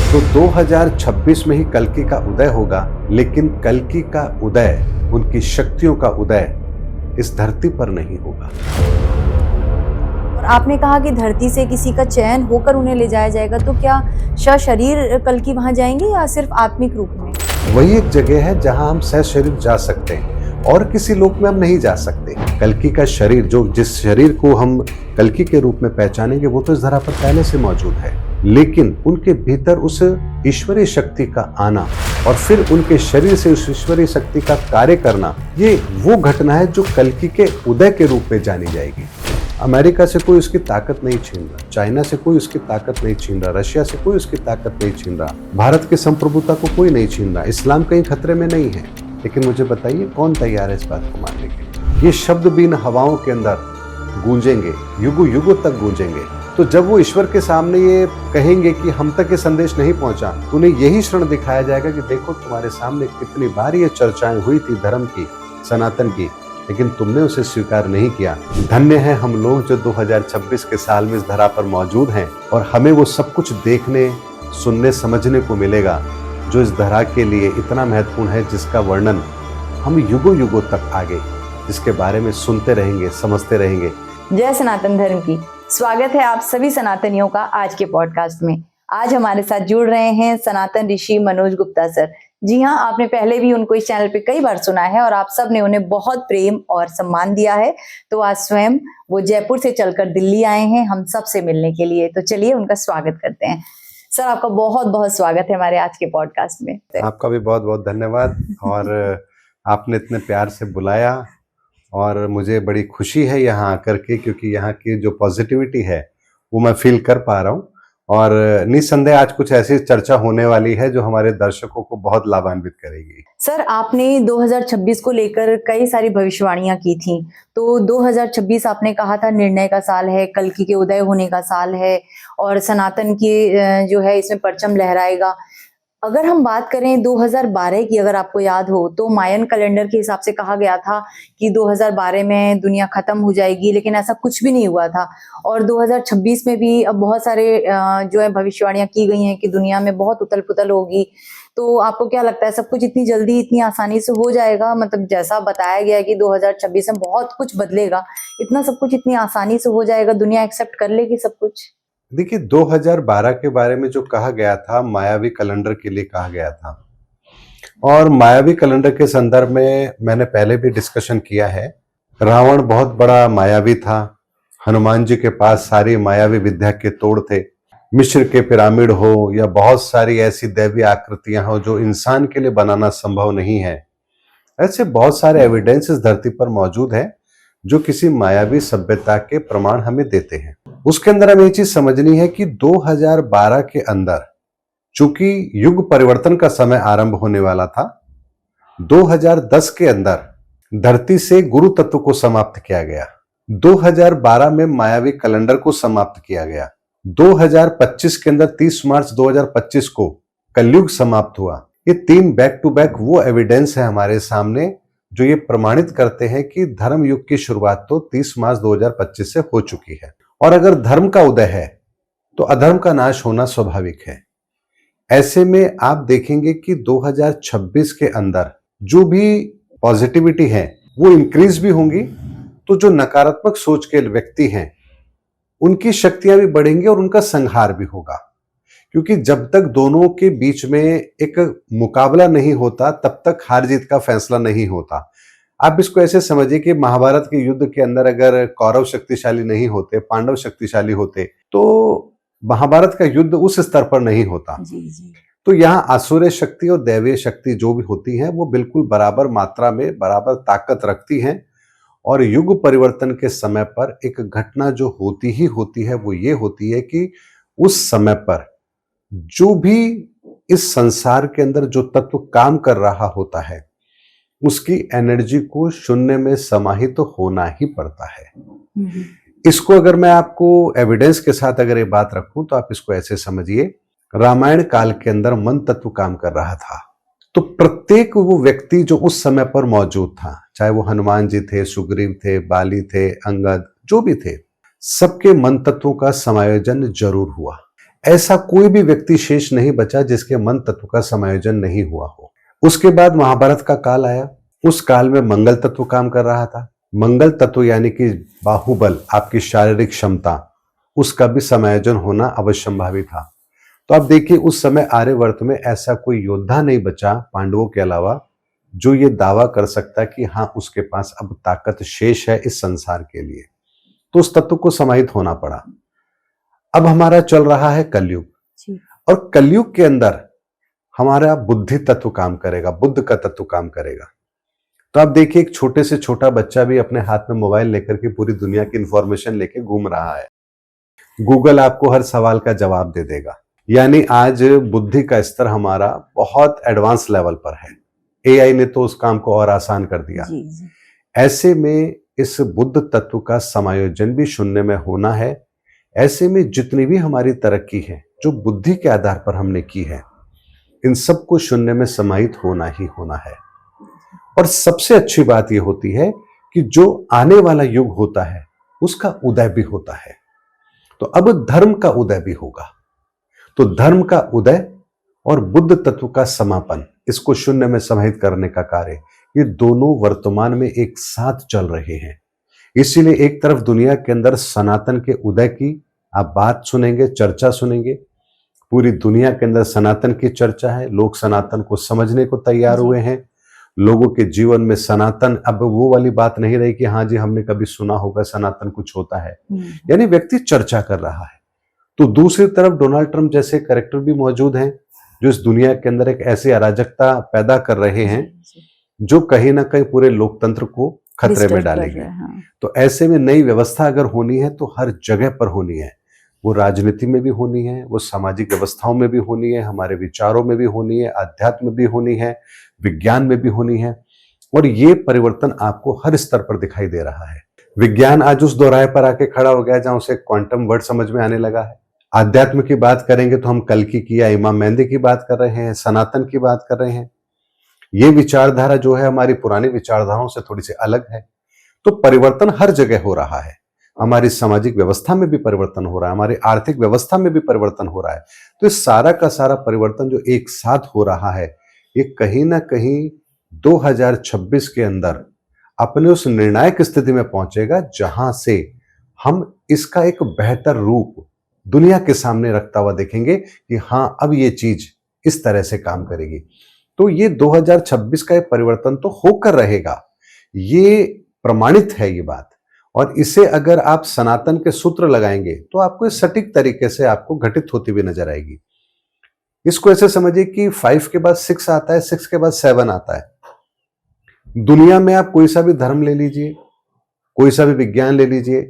तो 2026 में ही कल्कि का उदय होगा, लेकिन कल्कि का उदय, उनकी शक्तियों का उदय इस धरती पर नहीं होगा। और आपने कहा कि धरती से किसी का चयन होकर उन्हें ले जाया जाएगा, तो क्या सशरीर कल्कि वहां जाएंगे या सिर्फ आत्मिक रूप में? वही एक जगह है जहां हम सशरीर जा सकते हैं और किसी लोक में हम नहीं जा सकते। कल्कि का शरीर, जो जिस शरीर को हम कल्कि के रूप में पहचानेंगे, वो तो इस धरा पर पहले से मौजूद है, लेकिन उनके भीतर उस ईश्वरीय शक्ति का आना और फिर उनके शरीर से उस ईश्वरीय शक्ति का कार्य करना, ये वो घटना है जो कल्कि के उदय के रूप में जानी जाएगी। अमेरिका से कोई उसकी ताकत नहीं छीन रहा, चाइना से कोई उसकी ताकत नहीं छीन रहा, रशिया से कोई उसकी ताकत नहीं छीन रहा, भारत की संप्रभुता को कोई नहीं छीन रहा, इस्लाम कहीं खतरे में नहीं है। लेकिन मुझे बताइए, कौन तैयार है इस बात को मानने के लिए? ये शब्द भी इन हवाओं के अंदर गूंजेंगे, युगों युगों तक गूंजेंगे। तो जब वो ईश्वर के सामने ये कहेंगे कि हम तक ये संदेश नहीं पहुंचा, तो उन्हें यही क्षण दिखाया जाएगा कि देखो, तुम्हारे सामने कितनी बार ये चर्चाएं हुई थी धर्म की, सनातन की, लेकिन तुमने उसे स्वीकार नहीं किया। धन्य है हम लोग जो 2026 के साल में इस धरा पर मौजूद हैं और हमें वो सब कुछ देखने, सुनने, समझने को मिलेगा जो इस धरा के लिए इतना महत्वपूर्ण है, जिसका वर्णन हम युगों युगों तक आगे, जिसके बारे में सुनते रहेंगे, समझते रहेंगे। जय सनातन धर्म की। स्वागत है आप सभी सनातनियों का आज के पॉडकास्ट में। आज हमारे साथ जुड़ रहे हैं सनातन ऋषि मनोज गुप्ता सर। जी हाँ, आपने पहले भी उनको इस चैनल पे कई बार सुना है और आप सब ने उन्हें बहुत प्रेम और सम्मान दिया है। तो आज स्वयं वो जयपुर से चलकर दिल्ली आए हैं हम सब से मिलने के लिए। तो चलिए उनका स्वागत करते हैं। सर, आपका बहुत बहुत स्वागत है हमारे आज के पॉडकास्ट में। आपका भी बहुत बहुत धन्यवाद, और आपने इतने प्यार से बुलाया और मुझे बड़ी खुशी है यहाँ आकर के, क्योंकि यहाँ की जो पॉजिटिविटी है वो मैं फील कर पा रहा हूँ। और निस्संदेह आज कुछ ऐसी चर्चा होने वाली है जो हमारे दर्शकों को बहुत लाभान्वित करेगी। सर, आपने 2026 को लेकर कई सारी भविष्यवाणियां की थी। तो 2026 आपने कहा था निर्णय का साल है, कल्कि के उदय होने का साल है और सनातन की जो है इसमें परचम लहराएगा। अगर हम बात करें 2012 की, अगर आपको याद हो, तो मायन कैलेंडर के हिसाब से कहा गया था कि 2012 में दुनिया खत्म हो जाएगी, लेकिन ऐसा कुछ भी नहीं हुआ था। और 2026 में भी अब बहुत सारे जो है भविष्यवाणियां की गई हैं कि दुनिया में बहुत उथल पुथल होगी। तो आपको क्या लगता है, सब कुछ इतनी जल्दी, इतनी आसानी से हो जाएगा? मतलब जैसा बताया गया है कि 2026 में बहुत कुछ बदलेगा, इतना सब कुछ इतनी आसानी से हो जाएगा? दुनिया एक्सेप्ट कर लेगी सब कुछ? देखिए, 2012 के बारे में जो कहा गया था, मायावी कैलेंडर के लिए कहा गया था, और मायावी कैलेंडर के संदर्भ में मैंने पहले भी डिस्कशन किया है। रावण बहुत बड़ा मायावी था, हनुमान जी के पास सारी मायावी विद्या के तोड़ थे। मिस्र के पिरामिड हो या बहुत सारी ऐसी दैवीय आकृतियां हो जो इंसान के लिए बनाना संभव नहीं है, ऐसे बहुत सारे एविडेंस इस धरती पर मौजूद है जो किसी मायावी सभ्यता के प्रमाण हमें देते हैं। उसके अंदर हमें ये चीज समझनी है कि 2012 के अंदर, चूंकि युग परिवर्तन का समय आरंभ होने वाला था, 2010 के अंदर धरती से गुरु तत्व को समाप्त किया गया, 2012 में मायावी कैलेंडर को समाप्त किया गया, 2025 के अंदर 30 मार्च 2025 को कलयुग समाप्त हुआ। ये तीन बैक टू बैक वो एविडेंस है हमारे सामने जो ये प्रमाणित करते हैं कि धर्म युग की शुरुआत तो 30 मार्च 2025 से हो चुकी है। और अगर धर्म का उदय है तो अधर्म का नाश होना स्वाभाविक है। ऐसे में आप देखेंगे कि 2026 के अंदर जो भी पॉजिटिविटी है वो इंक्रीज भी होंगी, तो जो नकारात्मक सोच के व्यक्ति हैं उनकी शक्तियां भी बढ़ेंगी और उनका संहार भी होगा। क्योंकि जब तक दोनों के बीच में एक मुकाबला नहीं होता, तब तक हार जीत का फैसला नहीं होता। आप इसको ऐसे समझिए कि महाभारत के युद्ध के अंदर अगर कौरव शक्तिशाली नहीं होते, पांडव शक्तिशाली होते, तो महाभारत का युद्ध उस स्तर पर नहीं होता। जी। तो यहाँ आसुरी शक्ति और दैवीय शक्ति जो भी होती है वो बिल्कुल बराबर मात्रा में, बराबर ताकत रखती हैं। और युग परिवर्तन के समय पर एक घटना जो होती है वो ये होती है कि उस समय पर जो भी इस संसार के अंदर जो तत्व काम कर रहा होता है, उसकी एनर्जी को शून्य में समाहित तो होना ही पड़ता है। इसको अगर मैं आपको एविडेंस के साथ अगर ये बात रखूं, तो आप इसको ऐसे समझिए, रामायण काल के अंदर मन तत्व काम कर रहा था, तो प्रत्येक वो व्यक्ति जो उस समय पर मौजूद था, चाहे वो हनुमान जी थे, सुग्रीव थे, बाली थे, अंगद, जो भी थे, सबके मन तत्वों का समायोजन जरूर हुआ। ऐसा कोई भी व्यक्ति शेष नहीं बचा जिसके मन तत्व का समायोजन नहीं हुआ हो। उसके बाद महाभारत का काल आया। उस काल में मंगल तत्व काम कर रहा था। मंगल तत्व यानी कि बाहुबल, आपकी शारीरिक क्षमता, उसका भी समायोजन होना अवश्यंभावी था। तो आप देखिए उस समय आर्यवर्त में ऐसा कोई योद्धा नहीं बचा पांडवों के अलावा जो ये दावा कर सकता कि हाँ उसके पास अब ताकत शेष है इस संसार के लिए। तो उस तत्व को समाहित होना पड़ा। अब हमारा चल रहा है कलयुग, और कलयुग के अंदर हमारा बुद्धि तत्व काम करेगा, बुद्ध का तत्व काम करेगा। तो आप देखिए एक छोटे से छोटा बच्चा भी अपने हाथ में मोबाइल लेकर के पूरी दुनिया की इंफॉर्मेशन लेके घूम रहा है। गूगल आपको हर सवाल का जवाब दे देगा। यानी आज बुद्धि का स्तर हमारा बहुत एडवांस लेवल पर है। एआई ने तो उस काम को और आसान कर दिया। ऐसे में इस बुद्ध तत्व का समायोजन भी शून्य में होना है। ऐसे में जितनी भी हमारी तरक्की है जो बुद्धि के आधार पर हमने की है, इन सबको शून्य में समाहित होना ही होना है। और सबसे अच्छी बात यह होती है कि जो आने वाला युग होता है उसका उदय भी होता है। तो अब धर्म का उदय भी होगा। तो धर्म का उदय और बुद्ध तत्व का समापन, इसको शून्य में समाहित करने का कार्य, ये दोनों वर्तमान में एक साथ चल रहे हैं। इसीलिए एक तरफ दुनिया के अंदर सनातन के उदय की आप बात सुनेंगे, चर्चा सुनेंगे। पूरी दुनिया के अंदर सनातन की चर्चा है। लोग सनातन को समझने को तैयार हुए हैं। लोगों के जीवन में सनातन अब वो वाली बात नहीं रही कि हाँ जी हमने कभी सुना होगा सनातन कुछ होता है, यानी व्यक्ति चर्चा कर रहा है। तो दूसरी तरफ डोनाल्ड ट्रंप जैसे कैरेक्टर भी मौजूद हैं जो इस दुनिया के अंदर एक ऐसी अराजकता पैदा कर रहे हैं जो कहीं ना कहीं पूरे लोकतंत्र को खतरे में डालेंगे। तो ऐसे में नई व्यवस्था अगर होनी है तो हर जगह पर होनी है। वो राजनीति में भी होनी है, वो सामाजिक व्यवस्थाओं में भी होनी है, हमारे विचारों में भी होनी है, अध्यात्म में भी होनी है, विज्ञान में भी होनी है। और ये परिवर्तन आपको हर स्तर पर दिखाई दे रहा है। विज्ञान आज उस दोराहे पर आके खड़ा हो गया जहां उसे क्वांटम वर्ड समझ में आने लगा है। आध्यात्म की बात करेंगे तो हम कल्कि की या इमाम मेहंदी की बात कर रहे हैं, सनातन की बात कर रहे हैं। ये विचारधारा जो है हमारी पुरानी विचारधाराओं से थोड़ी सी अलग है। तो परिवर्तन हर जगह हो रहा है। हमारी सामाजिक व्यवस्था में भी परिवर्तन हो रहा है, हमारी आर्थिक व्यवस्था में भी परिवर्तन हो रहा है। तो इस सारा का सारा परिवर्तन जो एक साथ हो रहा है, ये कहीं ना कहीं 2026 के अंदर अपने उस निर्णायक स्थिति में पहुंचेगा जहां से हम इसका एक बेहतर रूप दुनिया के सामने रखता हुआ देखेंगे कि हाँ अब ये चीज इस तरह से काम करेगी। तो ये 2026 का एक परिवर्तन तो होकर रहेगा, ये प्रमाणित है ये बात। और इसे अगर आप सनातन के सूत्र लगाएंगे तो आपको इस सटीक तरीके से आपको घटित होती हुई नजर आएगी। इसको ऐसे समझिए कि 5 के बाद 6 आता है, 6 के बाद 7 आता है। दुनिया में आप कोई सा भी धर्म ले लीजिए, कोई सा भी विज्ञान ले लीजिए,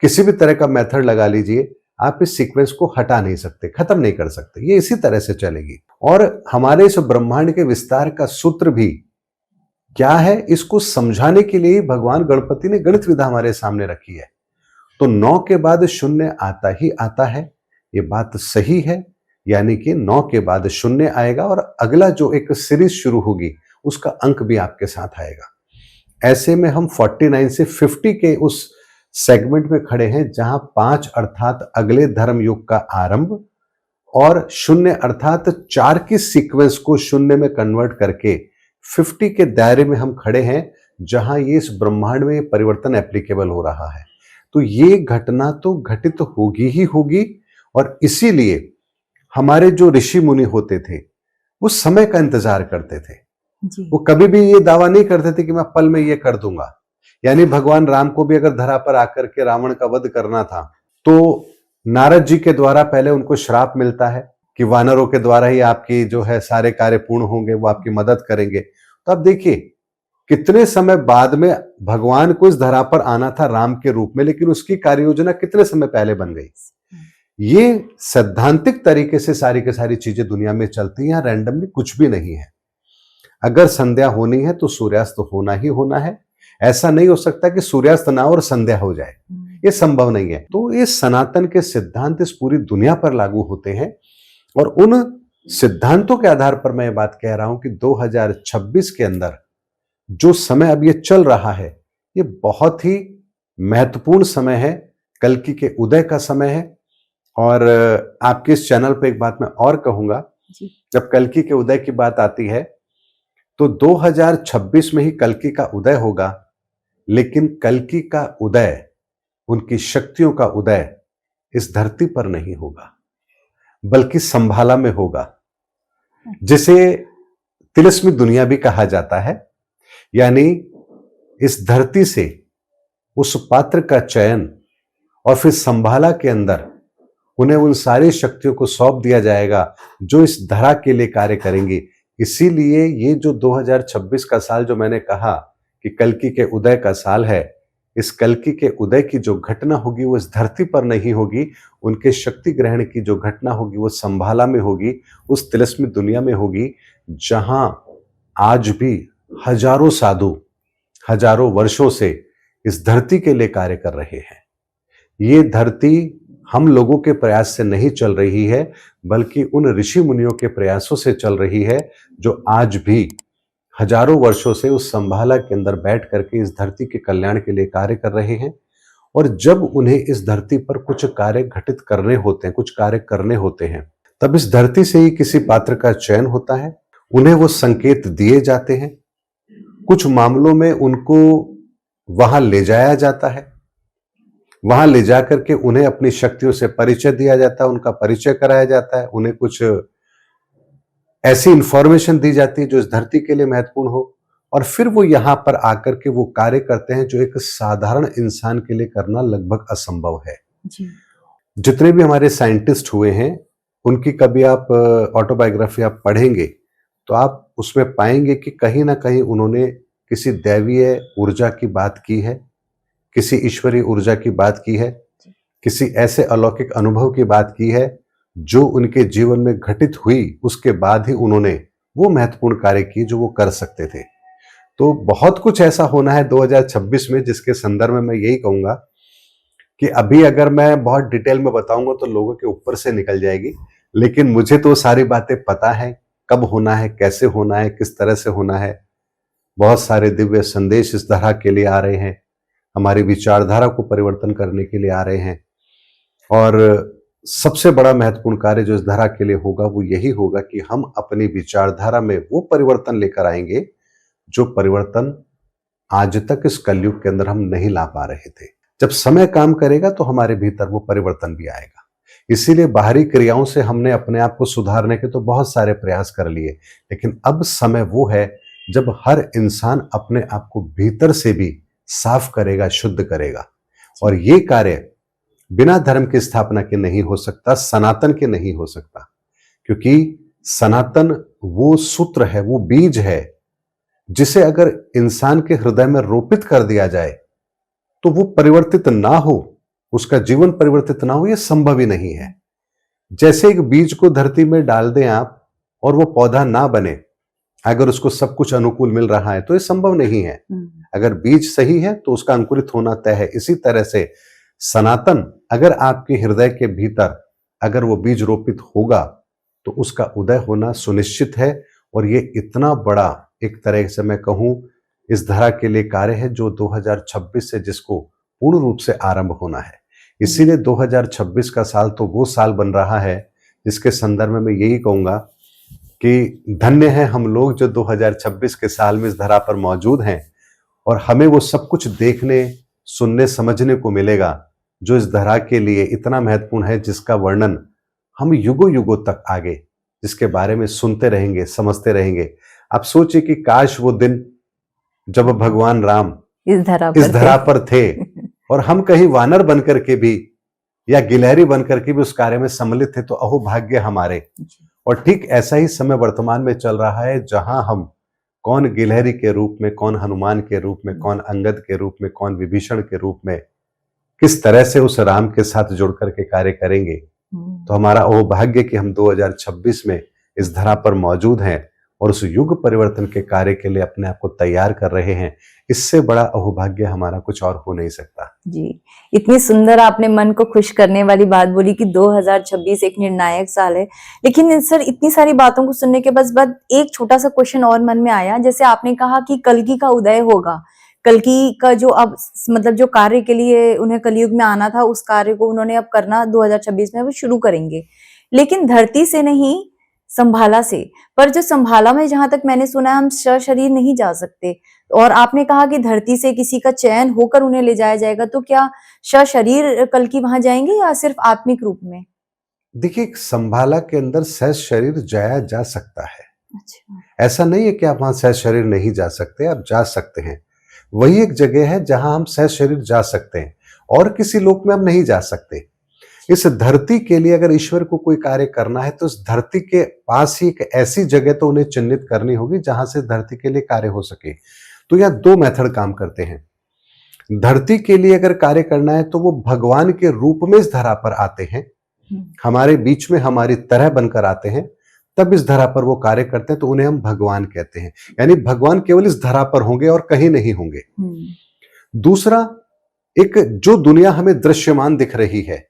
किसी भी तरह का मेथड लगा लीजिए, आप इस सीक्वेंस को हटा नहीं सकते, खत्म नहीं कर सकते। ये इसी तरह से चलेगी। और हमारे इस ब्रह्मांड के विस्तार का सूत्र भी क्या है, इसको समझाने के लिए भगवान गणपति ने गणित विधा हमारे सामने रखी है। तो 9 के बाद 0 आता ही आता है, ये बात सही है। यानी कि 9 के बाद 0 आएगा और अगला जो एक सीरीज शुरू होगी उसका अंक भी आपके साथ आएगा। ऐसे में हम 49 से 50 के उस सेगमेंट में खड़े हैं जहां 5 अर्थात अगले धर्म युग का आरंभ और 0 अर्थात 4 की सीक्वेंस को 0 में कन्वर्ट करके 50 के दायरे में हम खड़े हैं जहां ये इस ब्रह्मांड में परिवर्तन एप्लीकेबल हो रहा है। तो ये घटना तो घटित होगी ही होगी। और इसीलिए हमारे जो ऋषि मुनि होते थे वो समय का इंतजार करते थे जी। वो कभी भी ये दावा नहीं करते थे कि मैं पल में ये कर दूंगा। यानी भगवान राम को भी अगर धरा पर आकर के रावण का वध करना था तो नारद जी के द्वारा पहले उनको श्राप मिलता है कि वानरों के द्वारा ही आपकी जो है सारे कार्य पूर्ण होंगे, वो आपकी मदद करेंगे। तो अब देखिए कितने समय बाद में भगवान को इस धरा पर आना था राम के रूप में, लेकिन उसकी कार्य योजना कितने समय पहले बन गई। ये सैद्धांतिक तरीके से सारी की सारी चीजें दुनिया में चलती हैं, रैंडमली कुछ भी नहीं है। अगर संध्या होनी है तो सूर्यास्त होना ही होना है। ऐसा नहीं हो सकता कि सूर्यास्त ना और संध्या हो जाए, ये संभव नहीं है। तो ये सनातन के सिद्धांत इस पूरी दुनिया पर लागू होते हैं और उन सिद्धांतों के आधार पर मैं ये बात कह रहा हूं कि 2026 के अंदर जो समय अब ये चल रहा है ये बहुत ही महत्वपूर्ण समय है, कल्कि के उदय का समय है। और आपके इस चैनल पे एक बात मैं और कहूंगा, जी। जब कल्कि के उदय की बात आती है तो 2026 में ही कल्कि का उदय होगा, लेकिन कल्कि का उदय, उनकी शक्तियों का उदय इस धरती पर नहीं होगा, बल्कि संभाला में होगा, जिसे तिलिस्मी दुनिया भी कहा जाता है। यानी इस धरती से उस पात्र का चयन और फिर संभाला के अंदर उन्हें उन सारी शक्तियों को सौंप दिया जाएगा जो इस धरा के लिए कार्य करेंगी। इसीलिए ये जो 2026 का साल जो मैंने कहा कि कल्कि के उदय का साल है, इस कल्कि के उदय की जो घटना होगी वो इस धरती पर नहीं होगी, उनके शक्ति ग्रहण की जो घटना होगी वो संभाला में होगी, उस तिलिस्मी दुनिया में होगी, जहां आज भी हजारों साधु हजारों वर्षों से इस धरती के लिए कार्य कर रहे हैं। ये धरती हम लोगों के प्रयास से नहीं चल रही है, बल्कि उन ऋषि मुनियों के प्रयासों से चल रही है, जो आज भी हजारों वर्षों से उस संभाला के अंदर बैठ करके इस धरती के कल्याण के लिए कार्य कर रहे हैं। और जब उन्हें इस धरती पर कुछ कार्य घटित करने होते हैं, कुछ कार्य करने होते हैं, तब इस धरती से ही किसी पात्र का चयन होता है, उन्हें वो संकेत दिए जाते हैं, कुछ मामलों में उनको वहां ले जाया जाता है, वहां ले जाकर के उन्हें अपनी शक्तियों से परिचय दिया जाता है, उनका परिचय कराया जाता है, उन्हें कुछ ऐसी इंफॉर्मेशन दी जाती है जो इस धरती के लिए महत्वपूर्ण हो, और फिर वो यहां पर आकर के वो कार्य करते हैं जो एक साधारण इंसान के लिए करना लगभग असंभव है। जी। जितने भी हमारे साइंटिस्ट हुए हैं, उनकी कभी आप ऑटोबायोग्राफी आप पढ़ेंगे तो आप उसमें पाएंगे कि कहीं ना कहीं उन्होंने किसी दैवीय ऊर्जा की बात की है, किसी ईश्वरीय ऊर्जा की बात की है, किसी ऐसे अलौकिक अनुभव की बात की है जो उनके जीवन में घटित हुई, उसके बाद ही उन्होंने वो महत्वपूर्ण कार्य किए जो वो कर सकते थे। तो बहुत कुछ ऐसा होना है 2026 में, जिसके संदर्भ में मैं यही कहूंगा कि अभी अगर मैं बहुत डिटेल में बताऊंगा तो लोगों के ऊपर से निकल जाएगी, लेकिन मुझे तो सारी बातें पता है, कब होना है, कैसे होना है, किस तरह से होना है। बहुत सारे दिव्य संदेश इस तरह के लिए आ रहे हैं, हमारी विचारधारा को परिवर्तन करने के लिए आ रहे हैं। और सबसे बड़ा महत्वपूर्ण कार्य जो इस धरा के लिए होगा वो यही होगा कि हम अपनी विचारधारा में वो परिवर्तन लेकर आएंगे जो परिवर्तन आज तक इस कलयुग के अंदर हम नहीं ला पा रहे थे। जब समय काम करेगा तो हमारे भीतर वो परिवर्तन भी आएगा। इसीलिए बाहरी क्रियाओं से हमने अपने आप को सुधारने के तो बहुत सारे प्रयास कर लिए, लेकिन अब समय वो है जब हर इंसान अपने आप को भीतर से भी साफ करेगा, शुद्ध करेगा। और ये कार्य बिना धर्म की स्थापना के नहीं हो सकता, सनातन के नहीं हो सकता, क्योंकि सनातन वो सूत्र है, वो बीज है, जिसे अगर इंसान के हृदय में रोपित कर दिया जाए तो वो परिवर्तित ना हो, उसका जीवन परिवर्तित ना हो, ये संभव ही नहीं है। जैसे एक बीज को धरती में डाल दें आप और वो पौधा ना बने, अगर उसको सब कुछ अनुकूल मिल रहा है तो ये संभव नहीं है। अगर बीज सही है तो उसका अंकुरित होना तय है। इसी तरह से सनातन अगर आपके हृदय के भीतर अगर वो बीज रोपित होगा तो उसका उदय होना सुनिश्चित है। और ये इतना बड़ा एक तरह से मैं कहूं इस धरा के लिए कार्य है जो 2026 से जिसको पूर्ण रूप से आरंभ होना है। इसीलिए 2026 का साल तो वो साल बन रहा है जिसके संदर्भ में मैं यही कहूंगा कि धन्य है हम लोग जो 2026 के साल में इस धरा पर मौजूद हैं, और हमें वो सब कुछ देखने, सुनने, समझने को मिलेगा जो इस धरा के लिए इतना महत्वपूर्ण है, जिसका वर्णन हम युगों युगों तक आगे जिसके बारे में सुनते रहेंगे, समझते रहेंगे। आप सोचिए कि काश वो दिन जब भगवान राम इस धरा पर थे और हम कहीं वानर बनकर के भी या गिलहरी बनकर के भी उस कार्य में सम्मिलित थे, तो अहो भाग्य हमारे। और ठीक ऐसा ही समय वर्तमान में चल रहा है, जहां हम कौन गिलहरी के रूप में, कौन हनुमान के रूप में, कौन अंगद के रूप में, कौन विभीषण के रूप में, किस तरह से उस राम के साथ जुड़ करके कार्य करेंगे। तो हमारा वो भाग्य कि हम 2026 में इस धरा पर मौजूद हैं और उस युग परिवर्तन के कार्य के लिए अपने आप को तैयार कर रहे हैं। इससे बड़ा अहोभाग्य हमारा कुछ और हो नहीं सकता। जी, इतनी सुंदर आपने मन को खुश करने वाली बात बोली कि 2026 एक निर्णायक साल है। लेकिन सर, इतनी सारी बातों को सुनने के बाद एक छोटा सा क्वेश्चन और मन में आया। जैसे आपने कहा कि कल्कि का उदय होगा, कल्कि का जो अब मतलब जो कार्य के लिए उन्हें कलयुग में आना था, उस कार्य को उन्होंने अब करना 2026 में वो शुरू करेंगे, लेकिन धरती से नहीं, संभाला से। पर जो संभाला में जहां तक मैंने सुना है, हम सशरीर नहीं जा सकते। और आपने कहा कि धरती से किसी का चयन होकर उन्हें ले जाया जाएगा, तो क्या सशरीर कल्कि वहां जाएंगे या सिर्फ आत्मिक रूप में? देखिए, संभाला के अंदर सह शरीर जाया जा सकता है। अच्छा। ऐसा नहीं है कि आप वहां सह शरीर नहीं जा सकते, आप जा सकते हैं। वही एक जगह है जहां हम सह शरीर जा सकते हैं, और किसी लोक में हम नहीं जा सकते। इस धरती के लिए अगर ईश्वर को कोई कार्य करना है, तो इस धरती के पास ही एक ऐसी जगह तो उन्हें चिन्हित करनी होगी जहां से धरती के लिए कार्य हो सके। तो यहाँ दो मेथड काम करते हैं। धरती के लिए अगर कार्य करना है तो वो भगवान के रूप में इस धरा पर आते हैं, हमारे बीच में हमारी तरह बनकर आते हैं, तब इस धरा पर वो कार्य करते हैं, तो उन्हें हम भगवान कहते हैं। यानी भगवान केवल इस धरा पर होंगे और कहीं नहीं होंगे। दूसरा, एक जो दुनिया हमें दृश्यमान दिख रही है,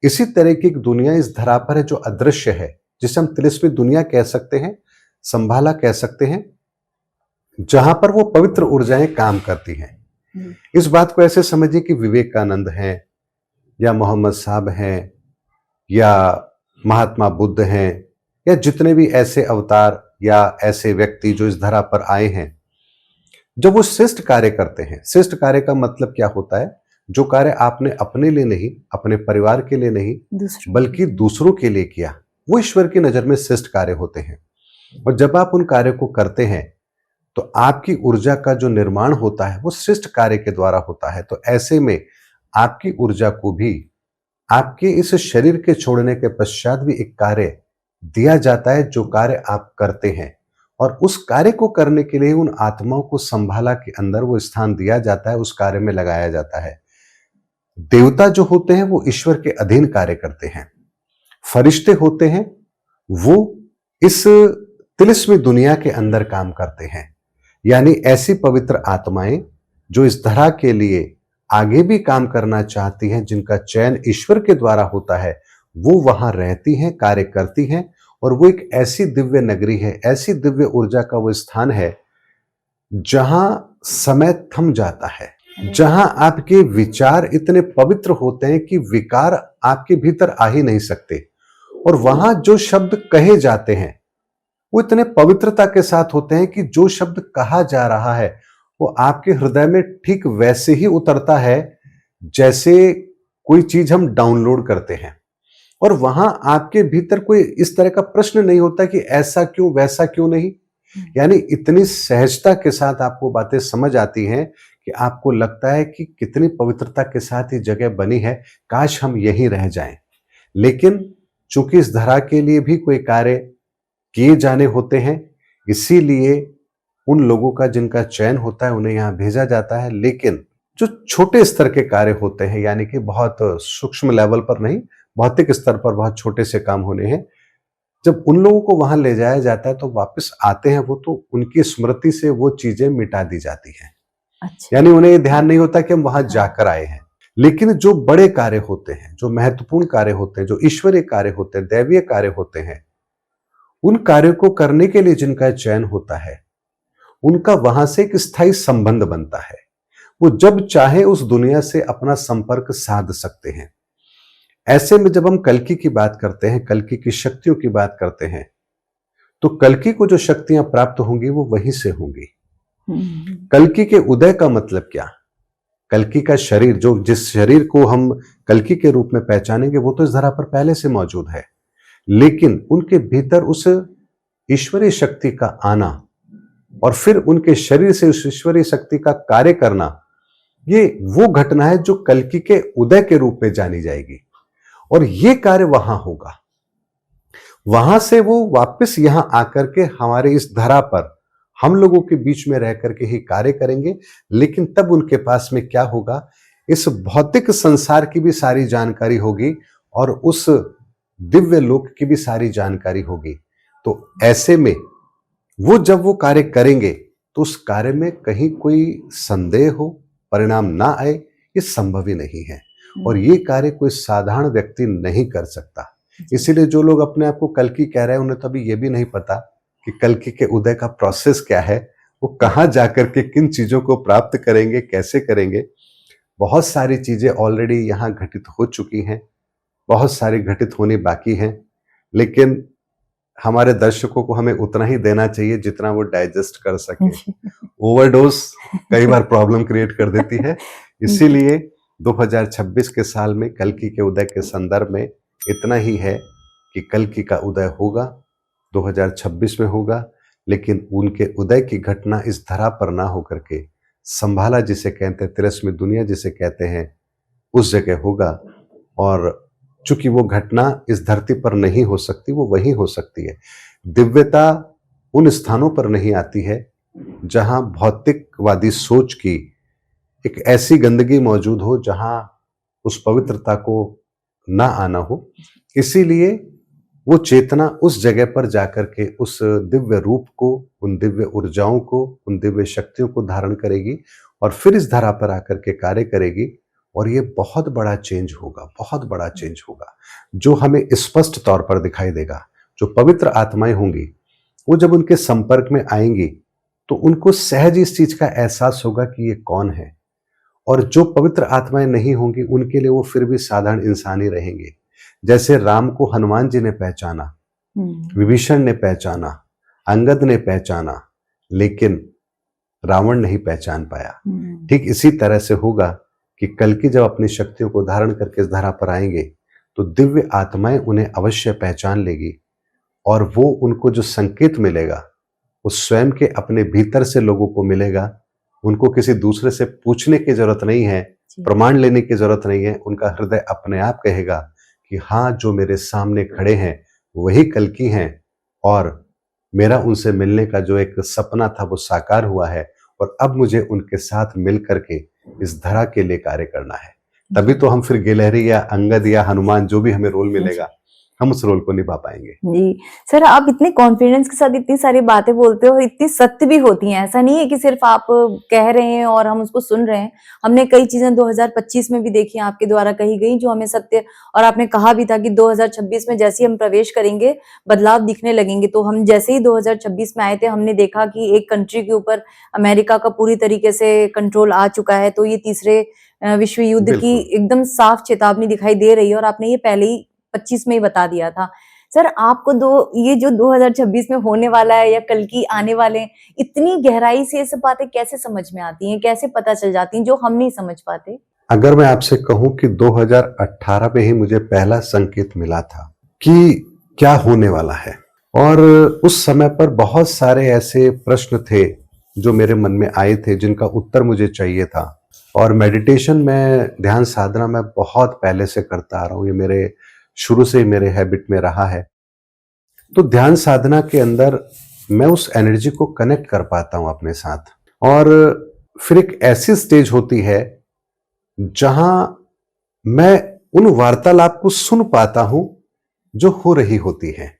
इसी तरह की एक दुनिया इस धरा पर है जो अदृश्य है, जिसे हम तिलिस्मी दुनिया कह सकते हैं, संभाला कह सकते हैं, जहां पर वो पवित्र ऊर्जाएं काम करती हैं। इस बात को ऐसे समझिए कि विवेकानंद हैं, या मोहम्मद साहब हैं, या महात्मा बुद्ध हैं, या जितने भी ऐसे अवतार या ऐसे व्यक्ति जो इस धरा पर आए हैं, जब वो श्रेष्ठ कार्य करते हैं, श्रेष्ठ कार्य का मतलब क्या होता है? जो कार्य आपने अपने लिए नहीं, अपने परिवार के लिए नहीं, बल्कि दूसरों के लिए किया, वो ईश्वर की नजर में श्रेष्ठ कार्य होते हैं। और जब आप उन कार्यों को करते हैं, तो आपकी ऊर्जा का जो निर्माण होता है वो श्रेष्ठ कार्य के द्वारा होता है। तो ऐसे में आपकी ऊर्जा को भी आपके इस शरीर के छोड़ने के पश्चात भी एक कार्य दिया जाता है, जो कार्य आप करते हैं, और उस कार्य को करने के लिए उन आत्माओं को संभाला के अंदर वो स्थान दिया जाता है, उस कार्य में लगाया जाता है। देवता जो होते हैं वो ईश्वर के अधीन कार्य करते हैं, फरिश्ते होते हैं वो इस तिलिस्मी दुनिया के अंदर काम करते हैं। यानी ऐसी पवित्र आत्माएं जो इस धरा के लिए आगे भी काम करना चाहती हैं, जिनका चयन ईश्वर के द्वारा होता है, वो वहां रहती हैं, कार्य करती हैं। और वो एक ऐसी दिव्य नगरी है, ऐसी दिव्य ऊर्जा का वो स्थान है जहां समय थम जाता है, जहां आपके विचार इतने पवित्र होते हैं कि विकार आपके भीतर आ ही नहीं सकते, और वहां जो शब्द कहे जाते हैं वो इतने पवित्रता के साथ होते हैं कि जो शब्द कहा जा रहा है वो आपके हृदय में ठीक वैसे ही उतरता है जैसे कोई चीज हम डाउनलोड करते हैं। और वहां आपके भीतर कोई इस तरह का प्रश्न नहीं होता कि ऐसा क्यों, वैसा क्यों नहीं। यानी इतनी सहजता के साथ आपको बातें समझ आती हैं कि आपको लगता है कि कितनी पवित्रता के साथ ये जगह बनी है, काश हम यहीं रह जाएं। लेकिन चूंकि इस धरा के लिए भी कोई कार्य किए जाने होते हैं, इसीलिए उन लोगों का जिनका चयन होता है उन्हें यहाँ भेजा जाता है। लेकिन जो छोटे स्तर के कार्य होते हैं, यानी कि बहुत सूक्ष्म लेवल पर नहीं, भौतिक स्तर पर बहुत छोटे से काम होने हैं, जब उन लोगों को वहां ले जाया जाता है तो वापस आते हैं वो, तो उनकी स्मृति से वो चीजें मिटा दी जाती हैं। अच्छा। यानी उन्हें ये ध्यान नहीं होता कि हम वहां जाकर आए हैं। लेकिन जो बड़े कार्य होते हैं, जो महत्वपूर्ण कार्य होते हैं, जो ईश्वरीय कार्य होते हैं, दैवीय कार्य होते हैं, उन कार्यों को करने के लिए जिनका चयन होता है, उनका वहां से एक स्थायी संबंध बनता है। वो जब चाहे उस दुनिया से अपना संपर्क साध सकते हैं। ऐसे में जब हम कल्कि की बात करते हैं, कल्कि की शक्तियों की बात करते हैं, तो कल्कि को जो शक्तियां प्राप्त होंगी वो वहीं से होंगी। कल्कि के उदय का मतलब क्या? कल्कि का शरीर, जो जिस शरीर को हम कल्कि के रूप में पहचानेंगे, वो तो इस धरा पर पहले से मौजूद है, लेकिन उनके भीतर उस ईश्वरीय शक्ति का आना और फिर उनके शरीर से उस ईश्वरीय शक्ति का कार्य करना, ये वो घटना है जो कल्कि के उदय के रूप में जानी जाएगी। और ये कार्य वहां होगा, वहां से वो वापस यहां आकर के हमारे इस धरा पर हम लोगों के बीच में रह करके ही कार्य करेंगे। लेकिन तब उनके पास में क्या होगा? इस भौतिक संसार की भी सारी जानकारी होगी और उस दिव्य लोक की भी सारी जानकारी होगी। तो ऐसे में वो जब वो कार्य करेंगे तो उस कार्य में कहीं कोई संदेह हो, परिणाम ना आए, ये संभव ही नहीं है। और ये कार्य कोई साधारण व्यक्ति नहीं कर सकता। इसीलिए जो लोग अपने आप को कल्कि कह रहे हैं, उन्हें तो अभी ये भी नहीं पता कि कल्कि के उदय का प्रोसेस क्या है, वो कहाँ जाकर के किन चीजों को प्राप्त करेंगे, कैसे करेंगे। बहुत सारी चीजें ऑलरेडी यहाँ घटित हो चुकी हैं, बहुत सारी घटित होनी बाकी हैं, लेकिन हमारे दर्शकों को हमें उतना ही देना चाहिए जितना वो डाइजेस्ट कर सके। ओवरडोज कई बार प्रॉब्लम क्रिएट कर देती है। इसीलिए 2026 के साल में कल्कि के उदय के संदर्भ में इतना ही है कि कल्कि का उदय होगा, 2026 में होगा, लेकिन उनके उदय की घटना इस धरा पर ना होकर के संभाला जिसे कहते हैं, तिरस्मी दुनिया जिसे कहते हैं, उस जगह होगा। और चूंकि वो घटना इस धरती पर नहीं हो सकती, वो वहीं हो सकती है। दिव्यता उन स्थानों पर नहीं आती है जहां भौतिकवादी सोच की एक ऐसी गंदगी मौजूद हो जहां उस पवित्रता को ना आना हो। इसीलिए वो चेतना उस जगह पर जाकर के उस दिव्य रूप को, उन दिव्य ऊर्जाओं को, उन दिव्य शक्तियों को धारण करेगी और फिर इस धरा पर आकर के कार्य करेगी। और ये बहुत बड़ा चेंज होगा, बहुत बड़ा चेंज होगा, जो हमें स्पष्ट तौर पर दिखाई देगा। जो पवित्र आत्माएं होंगी वो जब उनके संपर्क में आएंगी तो उनको सहज इस चीज का एहसास होगा कि ये कौन है। और जो पवित्र आत्माएं नहीं होंगी उनके लिए वो फिर भी साधारण इंसान ही रहेंगे। जैसे राम को हनुमान जी ने पहचाना, विभीषण ने पहचाना, अंगद ने पहचाना, लेकिन रावण नहीं पहचान पाया। ठीक इसी तरह से होगा कि कल्कि जब अपनी शक्तियों को धारण करके इस धरा पर आएंगे तो दिव्य आत्माएं उन्हें अवश्य पहचान लेगी। और वो उनको जो संकेत मिलेगा वो स्वयं के अपने भीतर से लोगों को मिलेगा। उनको किसी दूसरे से पूछने की जरूरत नहीं है, प्रमाण लेने की जरूरत नहीं है। उनका हृदय अपने आप कहेगा कि हाँ, जो मेरे सामने खड़े हैं वही कल्कि हैं और मेरा उनसे मिलने का जो एक सपना था वो साकार हुआ है और अब मुझे उनके साथ मिल करके इस धरा के लिए कार्य करना है। तभी तो हम फिर गिलहरी या अंगद या हनुमान जो भी हमें रोल मिलेगा हम उस रोल को निभा पाएंगे। जी सर, आप इतने कॉन्फिडेंस के साथ इतनी सारी बातें बोलते हो और इतनी सत्य भी होती हैं। ऐसा नहीं है कि सिर्फ आप कह रहे हैं और हम उसको सुन रहे हैं। हमने कई चीजें 2025 में भी देखी आपके द्वारा कही गई जो हमें सत्य, और आपने कहा भी था कि 2026 में जैसे ही हम प्रवेश करेंगे बदलाव दिखने लगेंगे। तो हम जैसे ही 2026 में आए थे हमने देखा कि एक कंट्री के ऊपर अमेरिका का पूरी तरीके से कंट्रोल आ चुका है। तो ये तीसरे विश्व युद्ध की एकदम साफ चेतावनी दिखाई दे रही है और आपने ये पहले ही 25 में ही बता दिया था। सर, आपको ये जो 2026 में होने वाला है या कल की आने वाले हैं, इतनी गहराई से ये सब बातें कैसे समझ में आती हैं, कैसे पता चल जाती हैं जो हम नहीं समझ पाते? अगर मैं आपसे कहूं कि 2018 में ही मुझे पहला संकेत मिला था कि क्या होने वाला है, और उस समय पर बहुत सारे ऐसे प्रश्न थे जो मेरे मन में आए थे जिनका उत्तर मुझे चाहिए था। और मेडिटेशन में, ध्यान साधना में बहुत पहले से करता आ रहा हूं, ये मेरे शुरू से ही मेरे हैबिट में रहा है। तो ध्यान साधना के अंदर मैं उस एनर्जी को कनेक्ट कर पाता हूं अपने साथ। और फिर एक ऐसी स्टेज होती है जहां मैं उन वार्तालाप को सुन पाता हूं जो हो रही होती है,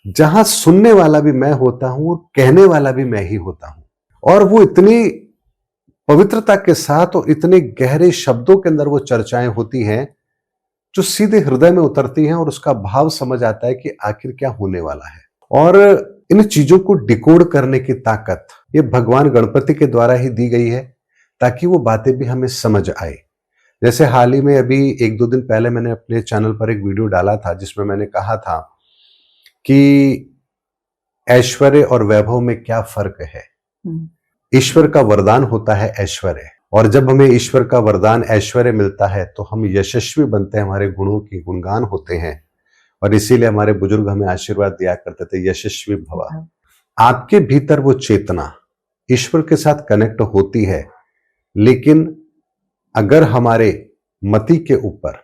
जहां सुनने वाला भी मैं होता हूं और कहने वाला भी मैं ही होता हूं। और वो इतनी पवित्रता के साथ और इतने गहरे शब्दों के अंदर वो चर्चाएं होती हैं जो सीधे हृदय में उतरती हैं और उसका भाव समझ आता है कि आखिर क्या होने वाला है। और इन चीजों को डिकोड करने की ताकत ये भगवान गणपति के द्वारा ही दी गई है ताकि वो बातें भी हमें समझ आए। जैसे हाल ही में अभी 1-2 दिन पहले मैंने अपने चैनल पर एक वीडियो डाला था जिसमें मैंने कहा था कि ऐश्वर्य और वैभव में क्या फर्क है। ईश्वर का वरदान होता है ऐश्वर्य, और जब हमें ईश्वर का वरदान ऐश्वर्य मिलता है तो हम यशस्वी बनते हैं, हमारे गुणों की गुणगान होते हैं। और इसीलिए हमारे बुजुर्ग हमें आशीर्वाद दिया करते थे, यशस्वी भवा। आपके भीतर वो चेतना ईश्वर के साथ कनेक्ट होती है, लेकिन अगर हमारे मति के ऊपर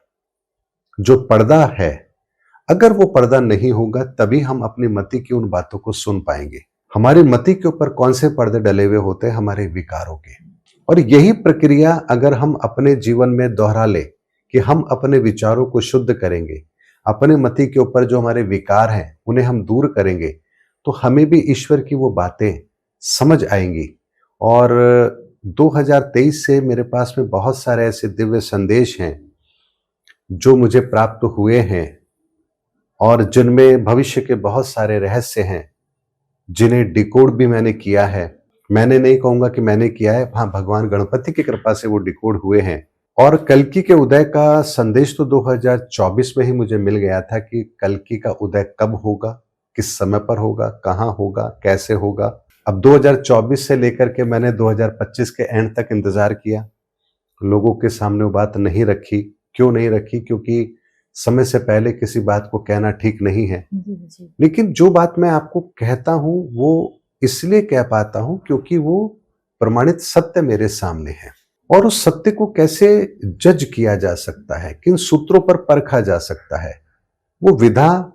जो पर्दा है, अगर वो पर्दा नहीं होगा तभी हम अपनी मति की उन बातों को सुन पाएंगे। हमारी मति के ऊपर कौन से पर्दे डले हुए होते हैं? हमारे विकारों के। और यही प्रक्रिया अगर हम अपने जीवन में दोहरा ले कि हम अपने विचारों को शुद्ध करेंगे, अपने मति के ऊपर जो हमारे विकार हैं उन्हें हम दूर करेंगे, तो हमें भी ईश्वर की वो बातें समझ आएंगी। और 2023 से मेरे पास में बहुत सारे ऐसे दिव्य संदेश हैं जो मुझे प्राप्त हुए हैं और जिनमें भविष्य के बहुत सारे रहस्य हैं जिन्हें डिकोड भी मैंने किया है। मैंने नहीं कहूंगा कि मैंने किया है, हाँ भगवान गणपति की कृपा से वो डिकोड हुए हैं। और कल्कि के उदय का संदेश तो 2024 में ही मुझे मिल गया था कि कल्कि का उदय कब होगा, किस समय पर होगा, कहाँ होगा, कैसे होगा। अब 2024 से लेकर के मैंने 2025 के एंड तक इंतजार किया, लोगों के सामने वो बात नहीं रखी। क्यों नहीं रखी? क्योंकि समय से पहले किसी बात को कहना ठीक नहीं है। लेकिन जो बात मैं आपको कहता हूं वो इसलिए कह पाता हूं क्योंकि वो प्रमाणित सत्य मेरे सामने है। और उस सत्य को कैसे जज किया जा सकता है, किन सूत्रों पर परखा जा सकता है, वो विधा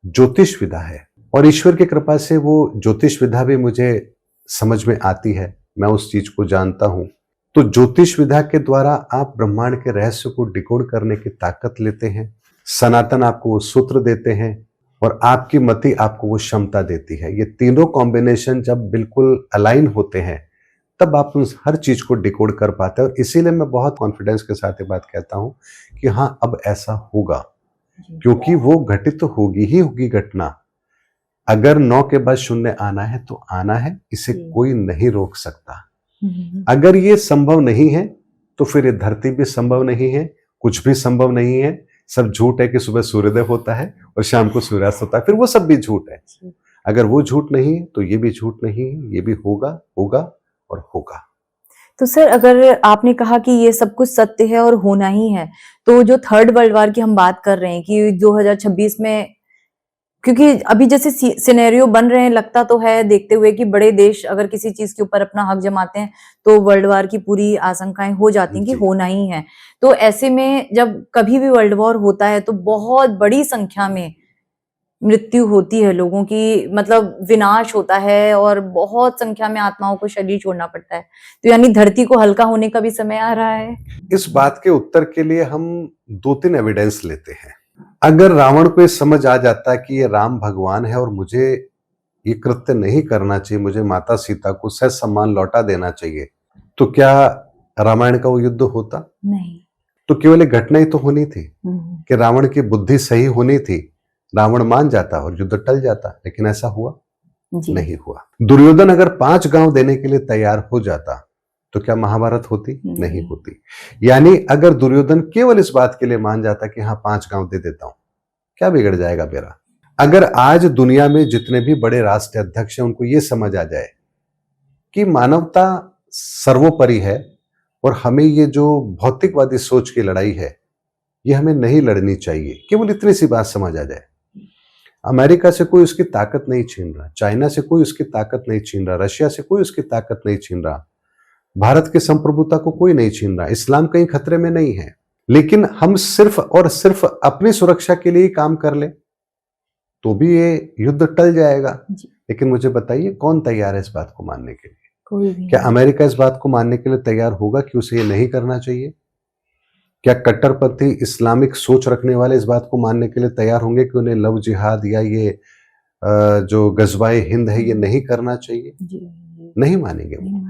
ज्योतिष विधा है। और ईश्वर की कृपा से वो ज्योतिष विधा भी मुझे समझ में आती है, मैं उस चीज को जानता हूं। तो ज्योतिष विधा के द्वारा आप ब्रह्मांड के रहस्य को डिकोड करने की ताकत लेते हैं। सनातन आपको वो सूत्र देते हैं और आपकी मति आपको वो क्षमता देती है। ये तीनों कॉम्बिनेशन जब बिल्कुल अलाइन होते हैं तब आप उस हर चीज को डिकोड कर पाते हैं। और इसीलिए मैं बहुत कॉन्फिडेंस के साथ ये बात कहता हूं कि हाँ अब ऐसा होगा, क्योंकि वो घटित तो होगी ही होगी घटना। अगर 9 के बाद 0 आना है तो आना है, इसे कोई नहीं रोक सकता। अगर ये संभव नहीं है तो फिर ये धरती भी संभव नहीं है, कुछ भी संभव नहीं है। सब झूठ है कि सुबह सूर्योदय होता है और शाम को सूर्यास्त होता है, फिर वो सब भी झूठ है। अगर वो झूठ नहीं है तो ये भी झूठ नहीं है, ये भी होगा होगा और होगा। तो सर अगर आपने कहा कि ये सब कुछ सत्य है और होना ही है, तो जो थर्ड वर्ल्ड वॉर की हम बात कर रहे हैं कि 2026 में, क्योंकि अभी जैसे सिनेरियो बन रहे हैं, लगता तो है देखते हुए कि बड़े देश अगर किसी चीज के ऊपर अपना हक जमाते हैं तो वर्ल्ड वॉर की पूरी आशंकाएं हो जाती हैं कि होना ही है। तो ऐसे में जब कभी भी वर्ल्ड वॉर होता है तो बहुत बड़ी संख्या में मृत्यु होती है लोगों की, मतलब विनाश होता है और बहुत संख्या में आत्माओं को शरीर छोड़ना पड़ता है। तो यानी धरती को हल्का होने का भी समय आ रहा है। इस बात के उत्तर के लिए हम 2-3 एविडेंस लेते हैं। अगर रावण को ये समझ आ जाता है कि ये राम भगवान है और मुझे ये कृत्य नहीं करना चाहिए, मुझे माता सीता को सह सम्मान लौटा देना चाहिए, तो क्या रामायण का वो युद्ध होता? नहीं। तो केवल एक घटना ही तो होनी थी कि रावण की बुद्धि सही होनी थी, रावण मान जाता और युद्ध टल जाता। लेकिन ऐसा हुआ नहीं हुआ। दुर्योधन अगर 5 गांव देने के लिए तैयार हो जाता तो क्या महाभारत होती? नहीं होती। यानी अगर दुर्योधन केवल इस बात के लिए मान जाता कि हाँ 5 गांव दे देता हूं, क्या बिगड़ जाएगा मेरा? अगर आज दुनिया में जितने भी बड़े राष्ट्र अध्यक्ष हैं उनको ये समझ आ जाए कि मानवता सर्वोपरि है और हमें ये जो भौतिकवादी सोच की लड़ाई है ये हमें नहीं लड़नी चाहिए, केवल इतनी सी बात समझ आ जाए। अमेरिका से कोई उसकी ताकत नहीं छीन रहा, चाइना से कोई उसकी ताकत नहीं छीन रहा, रशिया से कोई उसकी ताकत नहीं छीन रहा, भारत की संप्रभुता को कोई नहीं छीन रहा, इस्लाम कहीं खतरे में नहीं है। लेकिन हम सिर्फ और सिर्फ अपनी सुरक्षा के लिए काम कर ले तो भी ये युद्ध टल जाएगा। लेकिन मुझे बताइए कौन तैयार है इस बात को मानने के लिए? कोई भी। क्या अमेरिका इस बात को मानने के लिए तैयार होगा कि उसे ये नहीं करना चाहिए? क्या कट्टरपंथी इस्लामिक सोच रखने वाले इस बात को मानने के लिए तैयार होंगे कि उन्हें लव जिहाद या ये जो गजवाए हिंद है ये नहीं करना चाहिए? नहीं मानेंगे वो।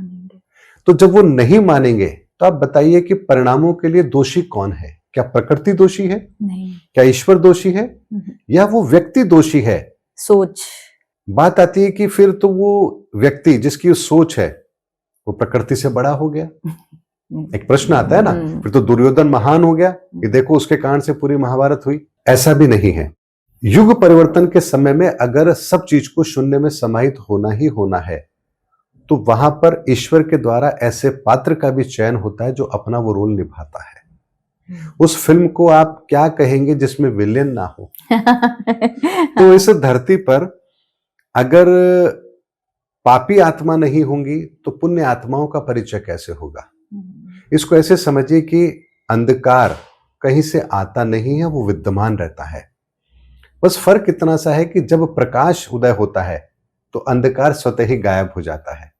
तो जब वो नहीं मानेंगे तो आप बताइए कि परिणामों के लिए दोषी कौन है? क्या प्रकृति दोषी है? नहीं। क्या ईश्वर दोषी है? या वो व्यक्ति दोषी है? सोच। बात आती है कि फिर तो वो व्यक्ति जिसकी सोच है वो प्रकृति से बड़ा हो गया। एक प्रश्न आता है ना, फिर तो दुर्योधन महान हो गया, ये देखो उसके कारण से पूरी महाभारत हुई। ऐसा भी नहीं है। युग परिवर्तन के समय में अगर सब चीज को शून्य में समाहित होना ही होना है तो वहां पर ईश्वर के द्वारा ऐसे पात्र का भी चयन होता है जो अपना वो रोल निभाता है। उस फिल्म को आप क्या कहेंगे जिसमें विलेन ना हो? तो इस धरती पर अगर पापी आत्मा नहीं होंगी तो पुण्य आत्माओं का परिचय कैसे होगा? इसको ऐसे समझिए कि अंधकार कहीं से आता नहीं है, वो विद्यमान रहता है। बस फर्क इतना सा है कि जब प्रकाश उदय होता है तो अंधकार स्वतः ही गायब हो जाता है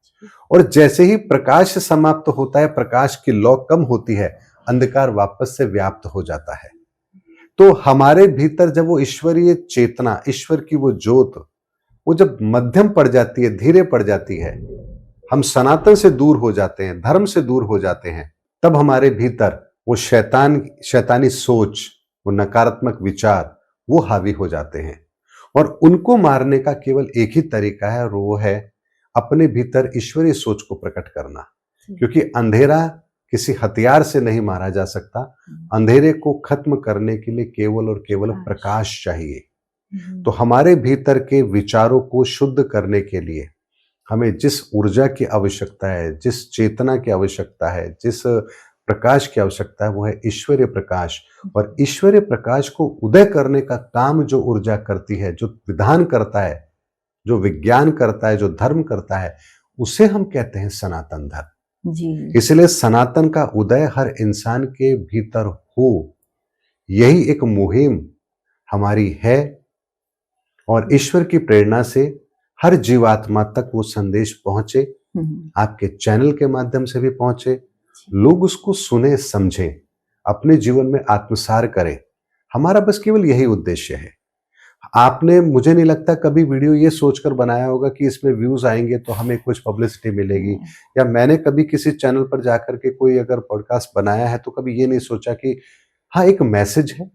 और जैसे ही प्रकाश समाप्त होता है, प्रकाश की लौ कम होती है, अंधकार वापस से व्याप्त हो जाता है। तो हमारे भीतर जब वो ईश्वरीय चेतना, ईश्वर की वो ज्योत, वो जब मध्यम पड़ जाती है, धीरे पड़ जाती है, हम सनातन से दूर हो जाते हैं, धर्म से दूर हो जाते हैं, तब हमारे भीतर वो शैतानी सोच, वो नकारात्मक विचार वो हावी हो जाते हैं। और उनको मारने का केवल एक ही तरीका है और वो है अपने भीतर ईश्वरीय सोच को प्रकट करना, क्योंकि अंधेरा किसी हथियार से नहीं मारा जा सकता। अंधेरे को खत्म करने के लिए केवल और केवल प्रकाश चाहिए। तो हमारे भीतर के विचारों को शुद्ध करने के लिए हमें जिस ऊर्जा की आवश्यकता है, जिस चेतना की आवश्यकता है, जिस प्रकाश की आवश्यकता है, वो है ईश्वरीय प्रकाश। और ईश्वरीय प्रकाश को उदय करने का काम जो ऊर्जा करती है, जो विधान करता है, जो विज्ञान करता है, जो धर्म करता है, उसे हम कहते हैं सनातन धर्म जी। इसलिए सनातन का उदय हर इंसान के भीतर हो, यही एक मुहिम हमारी है। और ईश्वर की प्रेरणा से हर जीवात्मा तक वो संदेश पहुंचे, आपके चैनल के माध्यम से भी पहुंचे, लोग उसको सुने, समझें, अपने जीवन में आत्मसार करें। हमारा बस केवल यही उद्देश्य है। आपने, मुझे नहीं लगता कभी वीडियो ये सोचकर बनाया होगा कि इसमें व्यूज आएंगे तो हमें कुछ पब्लिसिटी मिलेगी, या मैंने कभी किसी चैनल पर जाकर के कोई अगर पॉडकास्ट बनाया है तो कभी ये नहीं सोचा कि हाँ, एक मैसेज है,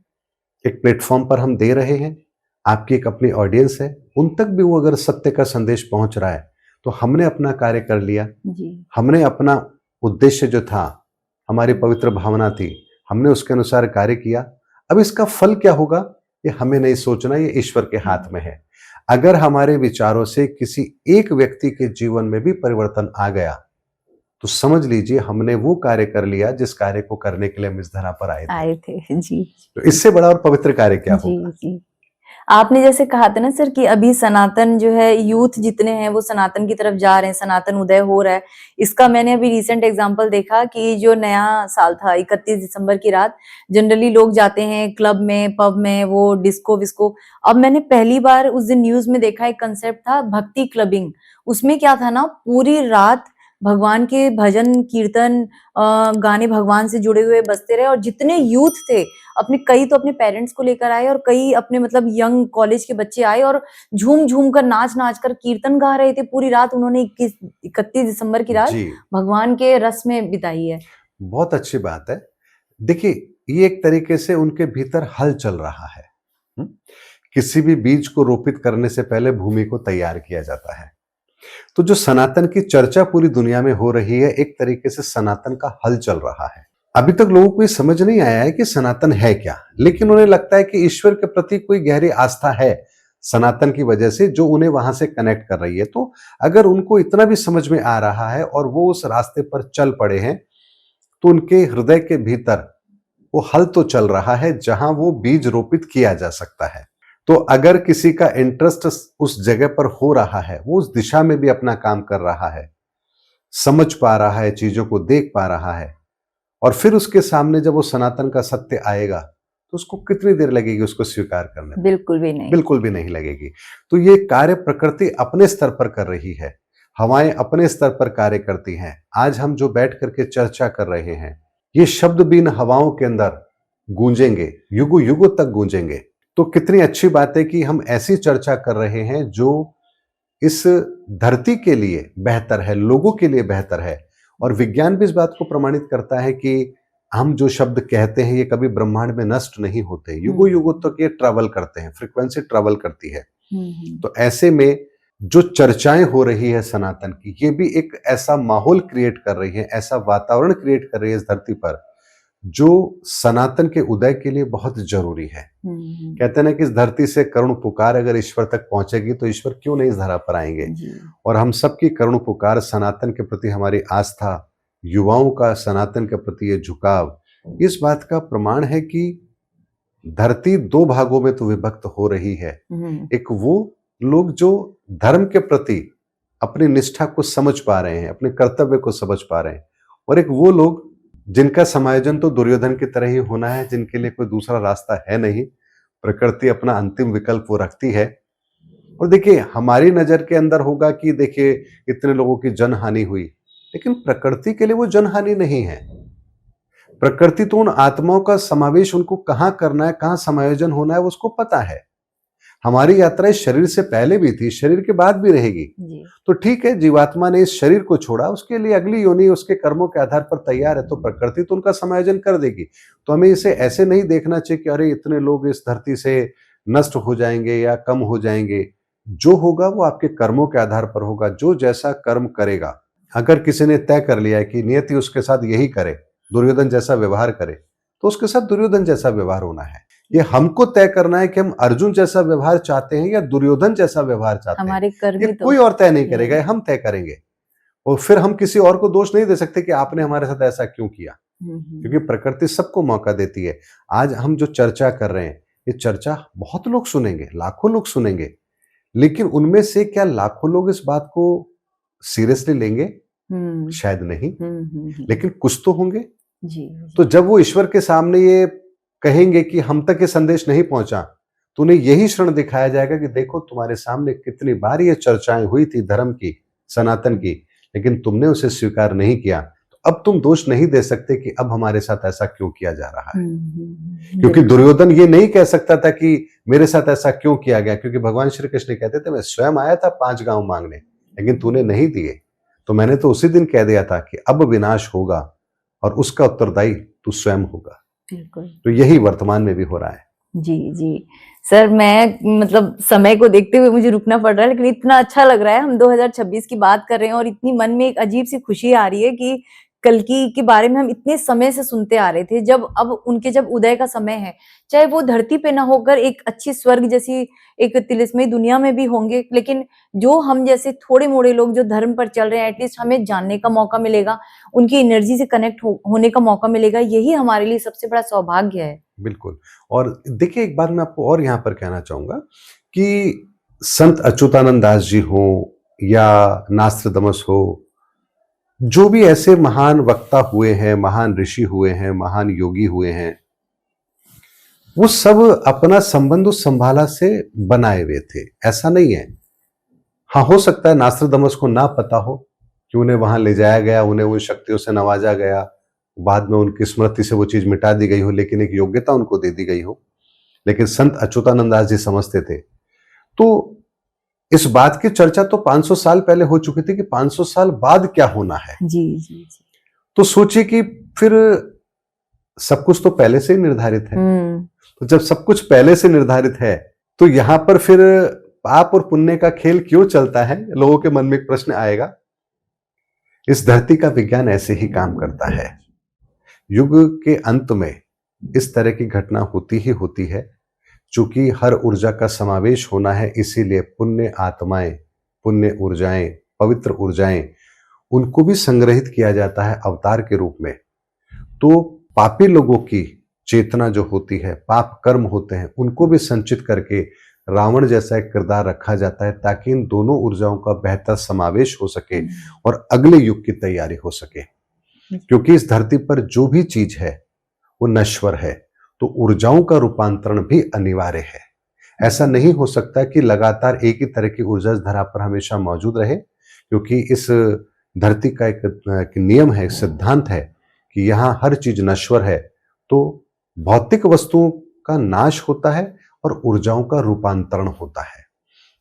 एक प्लेटफॉर्म पर हम दे रहे हैं, आपकी एक अपनी ऑडियंस है, उन तक भी वो अगर सत्य का संदेश पहुंच रहा है तो हमने अपना कार्य कर लिया। हमने अपना उद्देश्य जो था, हमारी पवित्र भावना थी, हमने उसके अनुसार कार्य किया। अब इसका फल क्या होगा ये हमें नहीं सोचना, ये ईश्वर के हाथ में है। अगर हमारे विचारों से किसी एक व्यक्ति के जीवन में भी परिवर्तन आ गया तो समझ लीजिए हमने वो कार्य कर लिया जिस कार्य को करने के लिए हम इस धरा पर आए थे। जी। तो इससे बड़ा और पवित्र कार्य क्या होगा? जी। आपने जैसे कहा था ना सर कि अभी सनातन जो है, यूथ जितने हैं वो सनातन की तरफ जा रहे हैं, सनातन उदय हो रहा है। इसका मैंने अभी रिसेंट एग्जांपल देखा कि जो नया साल था 31 दिसंबर की रात, जनरली लोग जाते हैं क्लब में, पब में, वो डिस्को विस्को। अब मैंने पहली बार उस दिन न्यूज में देखा, एक कंसेप्ट था भक्ति क्लबिंग। उसमें क्या था ना, पूरी रात भगवान के भजन कीर्तन गाने भगवान से जुड़े हुए बजते रहे, और जितने यूथ थे अपने, कई तो अपने पेरेंट्स को लेकर आए और कई अपने मतलब यंग कॉलेज के बच्चे आए और झूम झूम कर, नाच नाच कर कीर्तन गा रहे थे पूरी रात। उन्होंने 31 दिसंबर की रात भगवान के रस में बिताई है। बहुत अच्छी बात है। देखिए, ये एक तरीके से उनके भीतर हल चल रहा है। किसी भी बीज को रोपित करने से पहले भूमि को तैयार किया जाता है। तो जो सनातन की चर्चा पूरी दुनिया में हो रही है, एक तरीके से सनातन का हल चल रहा है। अभी तक लोगों को ये समझ नहीं आया है कि सनातन है क्या, लेकिन उन्हें लगता है कि ईश्वर के प्रति कोई गहरी आस्था है सनातन की वजह से, जो उन्हें वहां से कनेक्ट कर रही है। तो अगर उनको इतना भी समझ में आ रहा है और वो उस रास्ते पर चल पड़े हैं, तो उनके हृदय के भीतर वो हल तो चल रहा है जहां वो बीज रोपित किया जा सकता है। तो अगर किसी का इंटरेस्ट उस जगह पर हो रहा है, वो उस दिशा में भी अपना काम कर रहा है, समझ पा रहा है, चीजों को देख पा रहा है, और फिर उसके सामने जब वो सनातन का सत्य आएगा तो उसको कितनी देर लगेगी उसको स्वीकार करने में? बिल्कुल भी नहीं, बिल्कुल भी नहीं लगेगी। तो ये कार्य प्रकृति अपने स्तर पर कर रही है, हवाएं अपने स्तर पर कार्य करती हैं। आज हम जो बैठ करके चर्चा कर रहे हैं, ये शब्द भी इन हवाओं के अंदर गूंजेंगे, युगों युगों तक गूंजेंगे। तो कितनी अच्छी बात है कि हम ऐसी चर्चा कर रहे हैं जो इस धरती के लिए बेहतर है, लोगों के लिए बेहतर है। और विज्ञान भी इस बात को प्रमाणित करता है कि हम जो शब्द कहते हैं ये कभी ब्रह्मांड में नष्ट नहीं होते, युगों युगों तक ये ट्रैवल करते हैं, फ्रीक्वेंसी ट्रैवल करती है। तो ऐसे में जो चर्चाएं हो रही है सनातन की, ये भी एक ऐसा माहौल क्रिएट कर रही है, ऐसा वातावरण क्रिएट कर रही है इस धरती पर, जो सनातन के उदय के लिए बहुत जरूरी है। कहते हैं ना कि इस धरती से करुण पुकार अगर ईश्वर तक पहुंचेगी तो ईश्वर क्यों नहीं इस धरा पर आएंगे। और हम सबकी करुण पुकार, सनातन के प्रति हमारी आस्था, युवाओं का सनातन के प्रति ये झुकाव, इस बात का प्रमाण है कि धरती दो भागों में तो विभक्त हो रही है। एक वो लोग जो धर्म के प्रति अपनी निष्ठा को समझ पा रहे हैं, अपने कर्तव्य को समझ पा रहे हैं, और एक वो लोग जिनका समायोजन तो दुर्योधन की तरह ही होना है, जिनके लिए कोई दूसरा रास्ता है नहीं। प्रकृति अपना अंतिम विकल्प वो रखती है। और देखिए, हमारी नजर के अंदर होगा कि देखिए इतने लोगों की जनहानि हुई, लेकिन प्रकृति के लिए वो जनहानि नहीं है। प्रकृति तो उन आत्माओं का समावेश उनको कहां करना है, कहां समायोजन होना है, वो उसको पता है। हमारी यात्रा इस शरीर से पहले भी थी, शरीर के बाद भी रहेगी। तो ठीक है, जीवात्मा ने इस शरीर को छोड़ा, उसके लिए अगली योनि उसके कर्मों के आधार पर तैयार है, तो प्रकृति तो उनका समायोजन कर देगी। तो हमें इसे ऐसे नहीं देखना चाहिए कि अरे इतने लोग इस धरती से नष्ट हो जाएंगे या कम हो जाएंगे। जो होगा वो आपके कर्मों के आधार पर होगा। जो जैसा कर्म करेगा, अगर किसी ने तय कर लिया है कि नियति उसके साथ यही करे, दुर्योधन जैसा व्यवहार करे, तो उसके साथ दुर्योधन जैसा व्यवहार होना है। ये हमको तय करना है कि हम अर्जुन जैसा व्यवहार चाहते हैं या दुर्योधन जैसा व्यवहार चाहते हैं। हमारे कर्म ये ही तो कोई और तय नहीं करेगा, ये हम तय करेंगे। और फिर हम किसी और को दोष नहीं दे सकते कि आपने हमारे साथ ऐसा क्यों किया, क्योंकि प्रकृति सबको मौका देती है। आज हम जो चर्चा कर रहे हैं, ये चर्चा बहुत लोग सुनेंगे, लाखों लोग सुनेंगे, लेकिन उनमें से क्या लाखों लोग इस बात को सीरियसली लेंगे? शायद नहीं, लेकिन कुछ तो होंगे। जी। तो जब वो ईश्वर के सामने ये कहेंगे कि हम तक ये संदेश नहीं पहुंचा, तो उन्हें यही क्षण दिखाया जाएगा कि देखो तुम्हारे सामने कितनी बार ये चर्चाएं हुई थी धर्म की, सनातन की, लेकिन तुमने उसे स्वीकार नहीं किया। तो अब तुम दोष नहीं दे सकते कि अब हमारे साथ ऐसा क्यों किया जा रहा है, क्योंकि दुर्योधन ये नहीं कह सकता था कि मेरे साथ ऐसा क्यों किया गया, क्योंकि भगवान श्री कृष्ण कहते थे मैं स्वयं आया था 5 गांव मांगने, लेकिन तूने नहीं दिए, तो मैंने तो उसी दिन कह दिया था कि अब विनाश होगा और उसका उत्तरदायी तू स्वयं होगा। बिल्कुल। तो यही वर्तमान में भी हो रहा है। जी जी सर, मैं मतलब समय को देखते हुए मुझे रुकना पड़ रहा है, लेकिन इतना अच्छा लग रहा है, हम 2026 की बात कर रहे हैं और इतनी मन में एक अजीब सी खुशी आ रही है कि कल्कि के बारे में हम इतने समय से सुनते आ रहे थे, जब अब उनके जब उदय का समय है, चाहे वो धरती पे ना होकर एक अच्छी स्वर्ग जैसी एक तिलिस्मयी दुनिया में भी होंगे, लेकिन जो हम जैसे थोड़े मोड़े लोग जो धर्म पर चल रहे हैं, एटलीस्ट हमें जानने का मौका मिलेगा, उनकी एनर्जी से कनेक्ट होने का मौका मिलेगा, यही हमारे लिए सबसे बड़ा सौभाग्य है। बिल्कुल। और देखिए एक बात मैं आपको और यहाँ पर कहना चाहूंगा कि संत अच्युतानंद दास जी हो या नास्त्रदमस हो, जो भी ऐसे महान वक्ता हुए हैं, महान ऋषि हुए हैं, महान योगी हुए हैं, वो सब अपना संबंध उस संभाला से बनाए हुए थे। ऐसा नहीं है, हाँ हो सकता है नास्त्रदमस को ना पता हो कि उन्हें वहां ले जाया गया, उन्हें उन शक्तियों से नवाजा गया, बाद में उनकी स्मृति से वो चीज मिटा दी गई हो, लेकिन एक योग्यता उनको दे दी गई हो। लेकिन संत अच्युतानंद दास जी समझते थे। तो इस बात की चर्चा तो 500 साल पहले हो चुकी थी कि 500 साल बाद क्या होना है। जी जी जी। तो सोचिए कि फिर सब कुछ तो पहले से ही निर्धारित है। तो जब सब कुछ पहले से निर्धारित है, तो यहां पर फिर पाप और पुण्य का खेल क्यों चलता है, लोगों के मन में एक प्रश्न आएगा। इस धरती का विज्ञान ऐसे ही काम करता है। युग के अंत में इस तरह की घटना होती ही होती है। चूंकि हर ऊर्जा का समावेश होना है, इसीलिए पुण्य आत्माएं, पुण्य ऊर्जाएं, पवित्र ऊर्जाएं, उनको भी संग्रहित किया जाता है अवतार के रूप में। तो पापी लोगों की चेतना जो होती है, पाप कर्म होते हैं, उनको भी संचित करके रावण जैसा एक किरदार रखा जाता है, ताकि इन दोनों ऊर्जाओं का बेहतर समावेश हो सके और अगले युग की तैयारी हो सके। क्योंकि इस धरती पर जो भी चीज है वो नश्वर है, तो ऊर्जाओं का रूपांतरण भी अनिवार्य है। ऐसा नहीं हो सकता कि लगातार एक ही तरह की ऊर्जा इस धरा पर हमेशा मौजूद रहे, क्योंकि इस धरती का एक नियम है, एक सिद्धांत है कि यहाँ हर चीज नश्वर है। तो भौतिक वस्तुओं का नाश होता है और ऊर्जाओं का रूपांतरण होता है।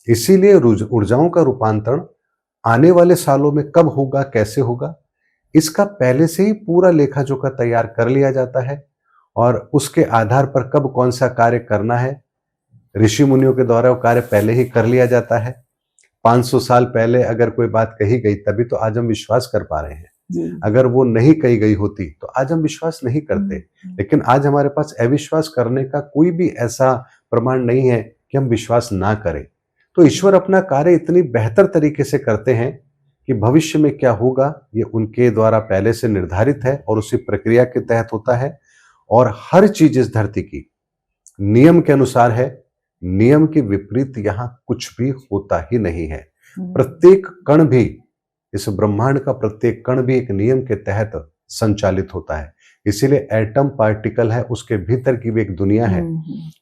इसीलिए ऊर्जाओं का रूपांतरण आने वाले सालों में कब होगा, कैसे होगा, इसका पहले से ही पूरा लेखा जोखा तैयार कर लिया जाता है और उसके आधार पर कब कौन सा कार्य करना है, ऋषि मुनियों के द्वारा वो कार्य पहले ही कर लिया जाता है। 500 साल पहले अगर कोई बात कही गई तभी तो आज हम विश्वास कर पा रहे हैं। अगर वो नहीं कही गई होती तो आज हम विश्वास नहीं करते। लेकिन आज हमारे पास अविश्वास करने का कोई भी ऐसा प्रमाण नहीं है कि हम विश्वास ना करें। तो ईश्वर अपना कार्य इतनी बेहतर तरीके से करते हैं कि भविष्य में क्या होगा ये उनके द्वारा पहले से निर्धारित है और उसी प्रक्रिया के तहत होता है। और हर चीज इस धरती की नियम के अनुसार है, नियम के विपरीत यहां कुछ भी होता ही नहीं है। प्रत्येक कण भी, इस ब्रह्मांड का प्रत्येक कण भी एक नियम के तहत संचालित होता है। इसीलिए एटम पार्टिकल है, उसके भीतर की भी एक दुनिया है,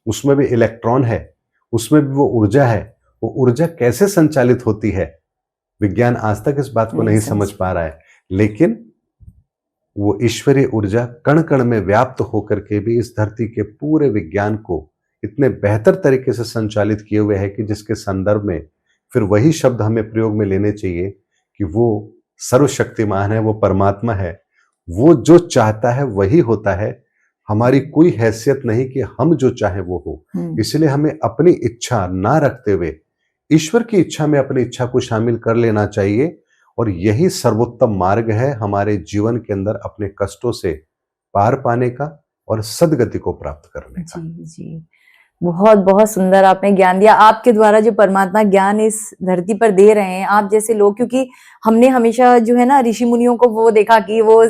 उसमें भी इलेक्ट्रॉन है, उसमें भी वो ऊर्जा है। वो ऊर्जा कैसे संचालित होती है, विज्ञान आज तक इस बात को नहीं समझ पा रहा है। लेकिन वो ईश्वरीय ऊर्जा कण कण में व्याप्त होकर के भी इस धरती के पूरे विज्ञान को इतने बेहतर तरीके से संचालित किए हुए है कि जिसके संदर्भ में फिर वही शब्द हमें प्रयोग में लेने चाहिए कि वो सर्वशक्तिमान है, वो परमात्मा है, वो जो चाहता है वही होता है। हमारी कोई हैसियत नहीं कि हम जो चाहे वो हो। इसलिए हमें अपनी इच्छा ना रखते हुए ईश्वर की इच्छा में अपनी इच्छा को शामिल कर लेना चाहिए और यही सर्वोत्तम मार्ग है हमारे जीवन के अंदर अपने कष्टों से पार पाने का और सद्गति को प्राप्त करने का। जी जी, बहुत बहुत सुंदर आपने ज्ञान दिया। आपके द्वारा जो परमात्मा ज्ञान इस धरती पर दे रहे हैं, आप जैसे लोग, क्योंकि हमने हमेशा जो है ना ऋषि मुनियों को वो देखा कि वो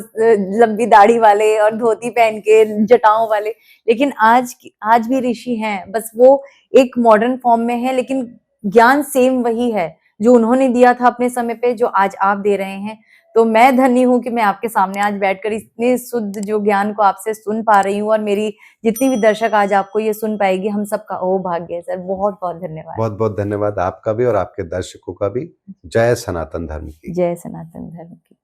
लंबी दाढ़ी वाले और धोती पहन के जटाओं वाले, लेकिन आज भी ऋषि हैं, बस वो एक मॉडर्न फॉर्म में है, लेकिन ज्ञान सेम वही है जो उन्होंने दिया था अपने समय पे, जो आज आप दे रहे हैं। तो मैं धन्य हूँ कि मैं आपके सामने आज बैठकर इतने शुद्ध जो ज्ञान को आपसे सुन पा रही हूँ, और मेरी जितनी भी दर्शक आज आपको ये सुन पाएगी, हम सबका ओ भाग्य है सर। बहुत बहुत धन्यवाद। बहुत बहुत धन्यवाद आपका भी और आपके दर्शकों का भी। जय सनातन धर्म की। जय सनातन धर्म की।